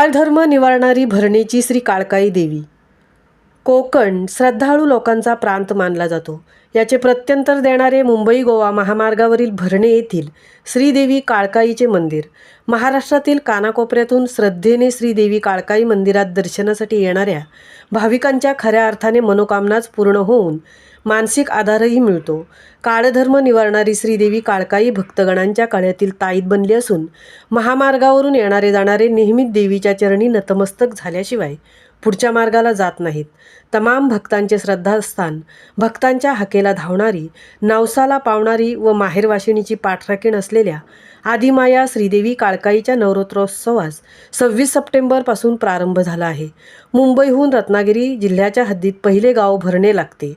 काळधर्म निवारणारी भरणेची श्री काळकाई देवी। कोकण श्रद्धाळू लोकांचा प्रांत मानला जातो। याचे प्रत्यंतर देणारे मुंबई गोवा महामार्गावरील भरणे येथील श्रीदेवी काळकाईचे मंदिर महाराष्ट्रातील कानाकोपऱ्यातून श्रद्धेने श्रीदेवी काळकाई मंदिरात दर्शनासाठी येणाऱ्या भाविकांच्या खऱ्या अर्थाने मनोकामनाच पूर्ण होऊन मानसिक आधारही मिळतो। काळधर्म निवारणारी श्रीदेवी काळकाई भक्तगणांच्या कळ्यातील ताईत बनली असून महामार्गावरून येणारे जाणारे नेहमीच देवीच्या चरणी नतमस्तक झाल्याशिवाय पुढच्या मार्गाला जात नाहीत। तमाम भक्तांचे श्रद्धास्थान, भक्तांच्या हाकेला धावणारी, नवसाला पावणारी व माहेरवाशिणीची पाठराखीण असलेल्या आदिमाया श्रीदेवी काळकाईच्या नवरात्रोत्सवास 26 सप्टेंबरपासून प्रारंभ झाला आहे। मुंबईहून रत्नागिरी जिल्ह्याच्या हद्दीत पहिले गाव भरणे लागते।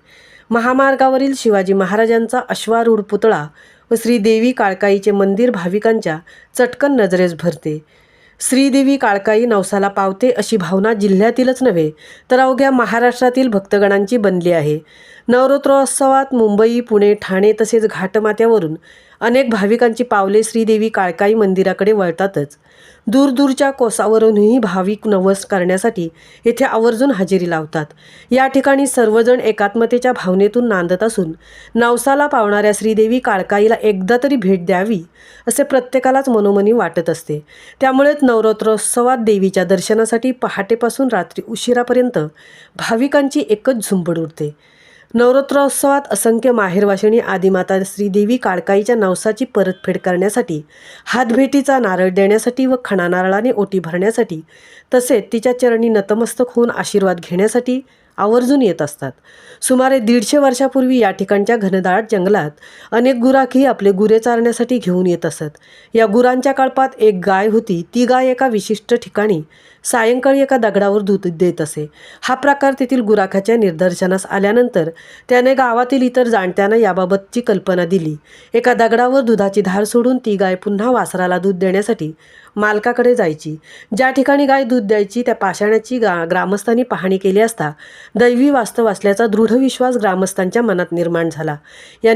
महामार्गावरील शिवाजी महाराजांचा अश्वारूढ पुतळा व श्रीदेवी काळकाईचे मंदिर भाविकांच्या चटकन नजरेस भरते। श्रीदेवी काळकाई नवसाला पावते अशी भावना जिल्ह्यातीलच नव्हे तर अवघ्या महाराष्ट्रातील भक्तगणांची बनली आहे। नवरात्रोत्सवात मुंबई, पुणे, ठाणे तसेच घाटमाथ्यावरून अनेक भाविकांची पावले श्रीदेवी काळकाई मंदिराकडे वळतातच। दूरदूरच्या कोसावरूनही भाविक नवस करण्यासाठी येथे आवर्जून हजेरी लावतात। या ठिकाणी सर्वजण एकात्मतेच्या भावनेतून नांदत असून नवसाला पावणाऱ्या श्रीदेवी काळकाईला एकदा तरी भेट द्यावी असे प्रत्येकालाच मनोमनी वाटत असते। त्यामुळेच नवरात्रोत्सवात देवीच्या दर्शनासाठी पहाटेपासून रात्री उशिरापर्यंत भाविकांची एकच झुंबड उडते। नवरात्रोत्सवात असंख्य माहेरवाशिणी आदिमाता श्रीदेवी काळकाईच्या नवसाची परतफेड करण्यासाठी, हातभेटीचा नारळ देण्यासाठी व खणा नारळाने ओटी भरण्यासाठी तसेच तिच्या चरणी नतमस्तक होऊन आशीर्वाद घेण्यासाठी आवर्जून येत असतात। सुमारे 150 वर्षापूर्वी या ठिकाणच्या घनदाट जंगलात अनेक गुराखी आपले गुरे चारण्यासाठी घेऊन येत असत। या गुरांच्या कळपात एक गाय होती। ती गाय एका विशिष्ट ठिकाणी सायंकाळी एका दगडावर दूध देत असे। हा प्रकार तेथील गुराखाच्या निदर्शनास आल्यानंतर त्याने गावातील इतर जाणत्यांना याबाबतची कल्पना दिली। एका दगडावर दुधाची धार सोडून ती गाय पुन्हा वासराला दूध देण्यासाठी मालकाकडे जायची। ज्या ठिकाणी गाय दूध द्यायची त्या पाषाणाची ग्रामस्थांनी पाहणी केली असता दैवी वास्तव असल्याचा दृढ विश्वास ग्रामस्थांच्या मनात निर्माण झाला। या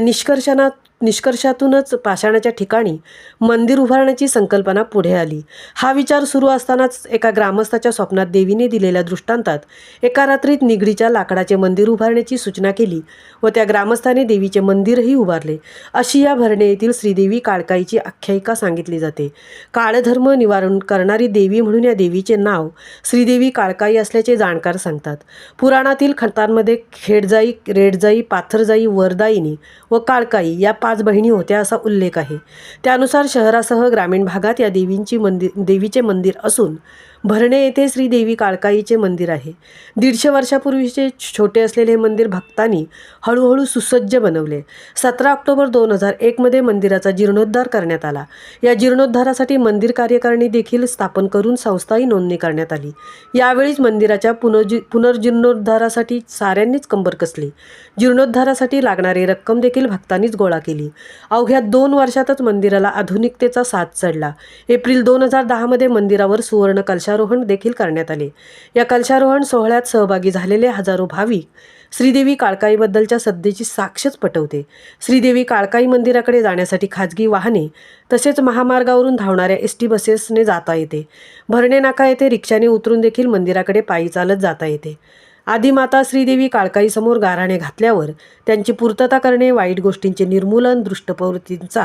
निष्कर्षातूनच पाषाणाच्या ठिकाणी मंदिर उभारण्याची संकल्पना पुढे आली। हा विचार सुरू असतानाच एका ग्रामस्थाच्या स्वप्नात देवीने दिलेल्या दृष्टांतात एका रात्रीत निगडीच्या लाकडाचे मंदिर उभारण्याची सूचना केली व त्या ग्रामस्थाने देवीचे मंदिरही उभारले। अशी या भरणे येथील श्रीदेवी काळकाईची आख्यायिका सांगितली जाते। काळधर्म निवारण करणारी देवी म्हणून या देवीचे नाव श्रीदेवी काळकाई असल्याचे जाणकार सांगतात। पुराणातील कथांमध्ये खेडजाई, रेडजाई, पाथरजाई, वरदायिनी व काळकाई या 5 बहिणी होत्या असा उल्लेख आहे। त्यानुसार शहरासह ग्रामीण भागात या देवीचे मंदिर असून भरणे येथे श्रीदेवी काळकाईचे मंदिर आहे। 150 वर्षापूर्वीचे छोटे असलेले मंदिर भक्तांनी हळूहळू सुसज्ज बनवले। 17 ऑक्टोबर 2001 मध्ये मंदिराचा जीर्णोद्धार करण्यात आला। या जीर्णोद्धारासाठी मंदिर कार्यकारिणी देखील स्थापन करून संस्थाही नोंदणी करण्यात आली। यावेळीच मंदिराच्या पुनर्जीर्णोद्धारासाठी साऱ्यांनीच कंबर कसली। जीर्णोद्धारासाठी लागणारी रक्कम देखील भक्तांनीच गोळा केली। अवघ्या 2 वर्षातच मंदिराला आधुनिकतेचा साज चढला। एप्रिल 2010 मध्ये मंदिरावर सुवर्ण कलशारोहण देखील करण्यात आले। या कलशारोहण सोहळ्यात सहभागी झालेले हजारो भाविक श्रीदेवी काळकाईबद्दलच्या श्रद्धेची साक्षच पटवते। श्रीदेवी काळकाई मंदिराकडे जाण्यासाठी खाजगी वाहने तसेच महामार्गावरून धावणाऱ्या एसटी बसेसने जाता येते। भरणे नाका येथे रिक्षाने उतरून देखील मंदिराकडे पायी चालत जाता येते। आदिमाता श्रीदेवी काळकाईसमोर गाऱ्हाणे घातल्यावर त्यांची पूर्तता करणे, वाईट गोष्टींचे निर्मूलन, दुष्ट प्रवृत्तींचा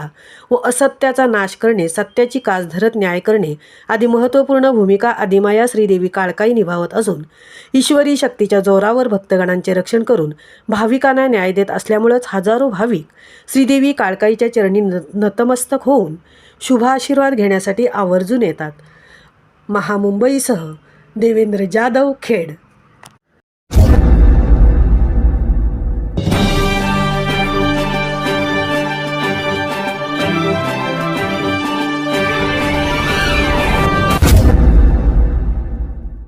व असत्याचा नाश करणे, सत्याची कास धरत न्याय करणे आदी महत्त्वपूर्ण भूमिका आदिमाया श्रीदेवी काळकाई निभावत असून ईश्वरी शक्तीच्या जोरावर भक्तगणांचे रक्षण करून भाविकांना न्याय देत असल्यामुळेच हजारो भाविक श्रीदेवी काळकाईच्या चरणी नतमस्तक होऊन शुभ आशीर्वाद घेण्यासाठी आवर्जून येतात। महामुंबईसह देवेंद्र जाधव, खेड।